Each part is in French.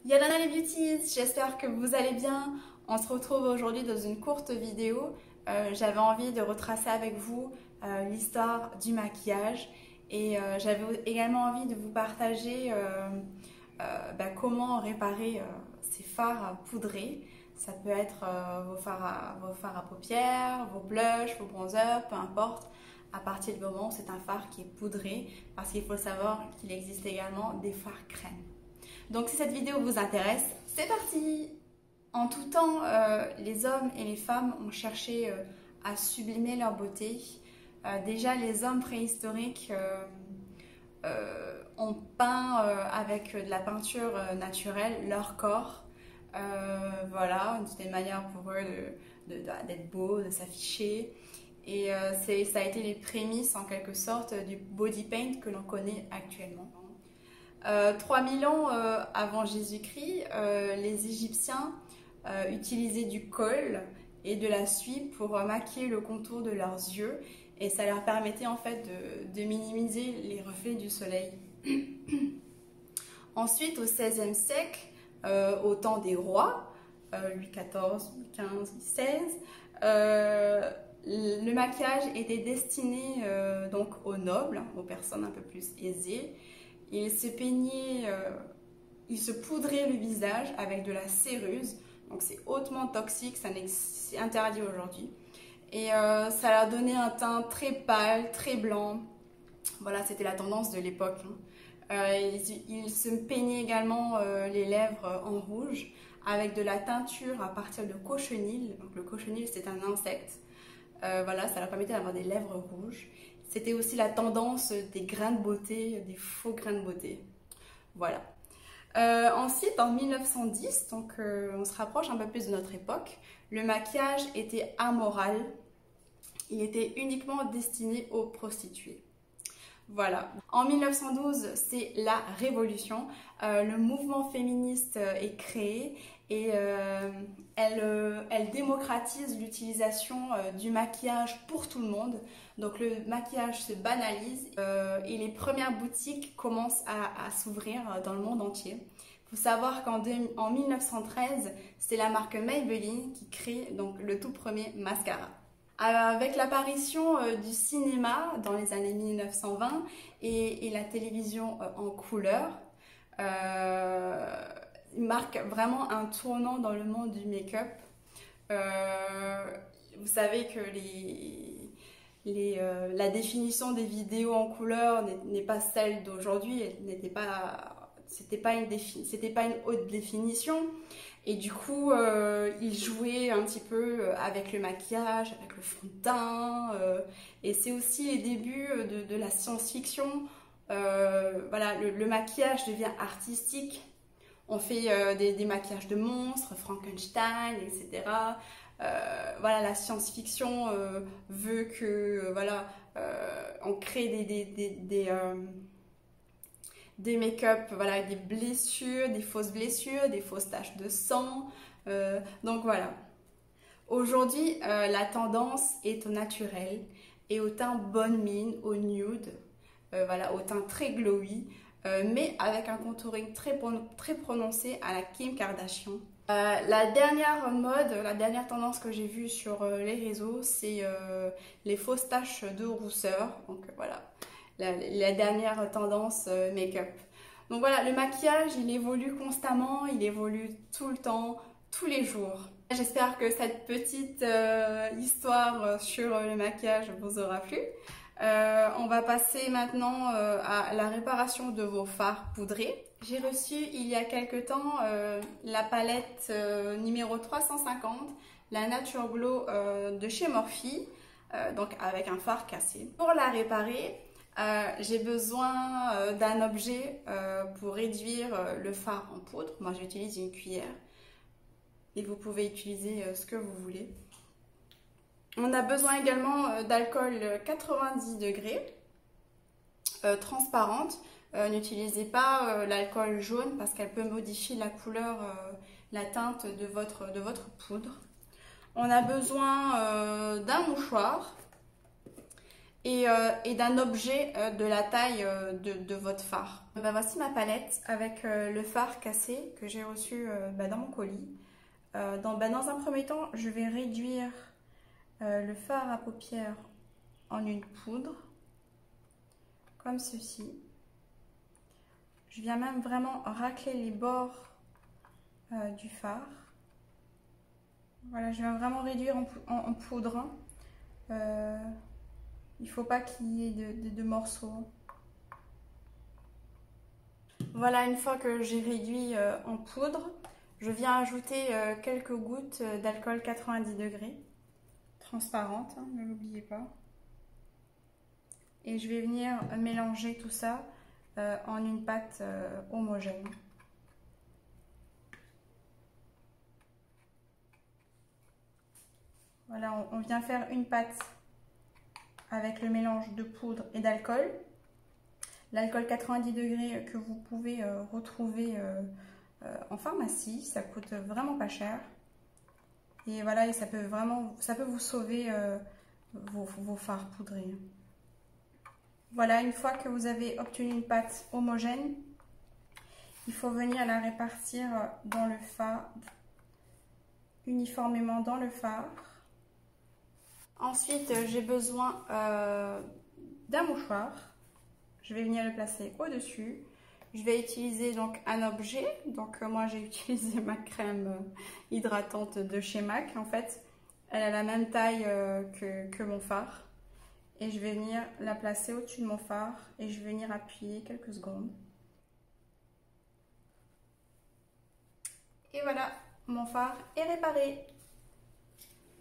Yalana les beauties, j'espère que vous allez bien. On se retrouve aujourd'hui dans une courte vidéo. J'avais envie de retracer avec vous l'histoire du maquillage et j'avais également envie de vous partager comment réparer ces fards poudrés. Ça peut être vos fards à paupières, vos blushs, vos bronzers, peu importe. À partir du moment où c'est un fard qui est poudré, parce qu'il faut savoir qu'il existe également des fards crème. Donc si cette vidéo vous intéresse, c'est parti! En tout temps, les hommes et les femmes ont cherché à sublimer leur beauté. Déjà, les hommes préhistoriques ont peint avec de la peinture naturelle leur corps. Voilà, c'était une manière pour eux d'être beaux, de s'afficher. Et ça a été les prémices en quelque sorte du body paint que l'on connaît actuellement. 3000 ans avant Jésus-Christ, les Égyptiens utilisaient du colle et de la suie pour maquiller le contour de leurs yeux et ça leur permettait en fait de minimiser les reflets du soleil. Ensuite, au XVIe siècle, au temps des rois, Louis XIV, Louis XV, Louis XVI, le maquillage était destiné donc aux nobles, aux personnes un peu plus aisées. Ils se peignaient, ils se poudraient le visage avec de la céruse. Donc c'est hautement toxique, c'est interdit aujourd'hui. Et ça leur donnait un teint très pâle, très blanc. Voilà, c'était la tendance de l'époque. Ils se peignaient également les lèvres en rouge avec de la teinture à partir de cochenille. Donc le cochenille, c'est un insecte. Voilà, ça leur permettait d'avoir des lèvres rouges. C'était aussi la tendance des grains de beauté, des faux grains de beauté. Voilà. Ensuite, en 1910, donc on se rapproche un peu plus de notre époque, le maquillage était amoral. Il était uniquement destiné aux prostituées. Voilà. En 1912, c'est la révolution. Le mouvement féministe est créé et elle démocratise l'utilisation du maquillage pour tout le monde. Donc le maquillage se banalise et les premières boutiques commencent à s'ouvrir dans le monde entier. Il faut savoir qu'en 1913, c'est la marque Maybelline qui crée donc le tout premier mascara. Avec l'apparition du cinéma dans les années 1920 et la télévision en couleur, il marque vraiment un tournant dans le monde du make-up. Vous savez que la définition des vidéos en couleur n'est pas celle d'aujourd'hui, c'était pas une haute définition. Et du coup, il jouait un petit peu avec le maquillage, avec le fond de teint. Et c'est aussi les débuts de la science-fiction. Voilà, le maquillage devient artistique. On fait des maquillages de monstres, Frankenstein, etc. Voilà, la science-fiction veut que voilà, on crée des make-up, voilà, des blessures, des fausses taches de sang. Donc voilà. Aujourd'hui, la tendance est au naturel et au teint bonne mine, au nude, voilà, au teint très glowy, mais avec un contouring très prononcé à la Kim Kardashian. La dernière mode, la dernière tendance que j'ai vue sur les réseaux, c'est les fausses taches de rousseur. Donc voilà. La dernière tendance make-up. Donc voilà, le maquillage, il évolue constamment, il évolue tout le temps, tous les jours. J'espère que cette petite histoire sur le maquillage vous aura plu. On va passer maintenant à la réparation de vos fards poudrés. J'ai reçu il y a quelque temps la palette numéro 350, la Nature Glow de chez Morphe, donc avec un fard cassé. Pour la réparer, j'ai besoin d'un objet pour réduire le fard en poudre. Moi j'utilise une cuillère et vous pouvez utiliser ce que vous voulez. On a besoin également d'alcool 90 degrés transparente. N'utilisez pas l'alcool jaune parce qu'elle peut modifier la couleur, la teinte de votre poudre. On a besoin d'un mouchoir. et d'un objet de la taille de votre phare. Voici ma palette avec le phare cassé que j'ai reçu dans mon colis. Dans un premier temps, je vais réduire le fard à paupières en une poudre, comme ceci. Je viens même vraiment racler les bords du fard. Voilà, je viens vraiment réduire en poudre. Il ne faut pas qu'il y ait de morceaux. Voilà, une fois que j'ai réduit en poudre, je viens ajouter quelques gouttes d'alcool 90 degrés, transparente, hein, ne l'oubliez pas. Et je vais venir mélanger tout ça en une pâte homogène. Voilà, on vient faire une pâte avec le mélange de poudre et d'alcool. L'alcool 90 degrés que vous pouvez retrouver en pharmacie, ça coûte vraiment pas cher. Et voilà, et ça peut vous sauver vos fards poudrés. Voilà, une fois que vous avez obtenu une pâte homogène, il faut venir la répartir dans le fard, uniformément dans le fard. Ensuite, j'ai besoin d'un mouchoir. Je vais venir le placer au-dessus. Je vais utiliser donc un objet. Donc moi, j'ai utilisé ma crème hydratante de chez MAC. En fait, elle a la même taille que mon fard. Et je vais venir la placer au-dessus de mon fard et je vais venir appuyer quelques secondes. Et voilà, mon fard est réparé.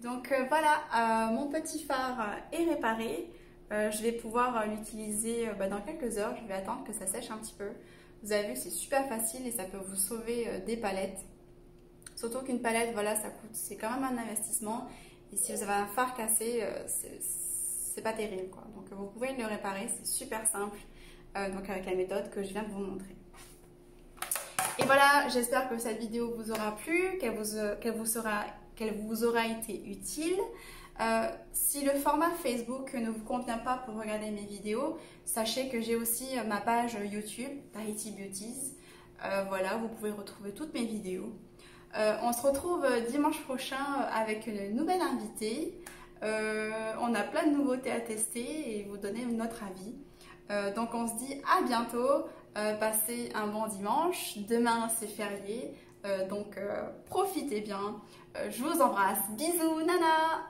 Donc voilà, mon petit phare est réparé. Je vais pouvoir l'utiliser dans quelques heures. Je vais attendre que ça sèche un petit peu. Vous avez vu, c'est super facile et ça peut vous sauver des palettes. Surtout qu'une palette, voilà, ça coûte, c'est quand même un investissement. Et si vous avez un phare cassé, c'est pas terrible, quoi. Donc vous pouvez le réparer, c'est super simple. Donc avec la méthode que je viens de vous montrer. Et voilà, j'espère que cette vidéo vous aura plu, qu'elle vous aura été utile. Si le format Facebook ne vous convient pas pour regarder mes vidéos, sachez que j'ai aussi ma page YouTube, Tahiti Beauties. Voilà, vous pouvez retrouver toutes mes vidéos. On se retrouve dimanche prochain avec une nouvelle invitée. On a plein de nouveautés à tester et vous donner notre avis. Donc on se dit à bientôt. Passez un bon dimanche. Demain c'est férié. Donc profitez bien. Je vous embrasse. Bisous, nana!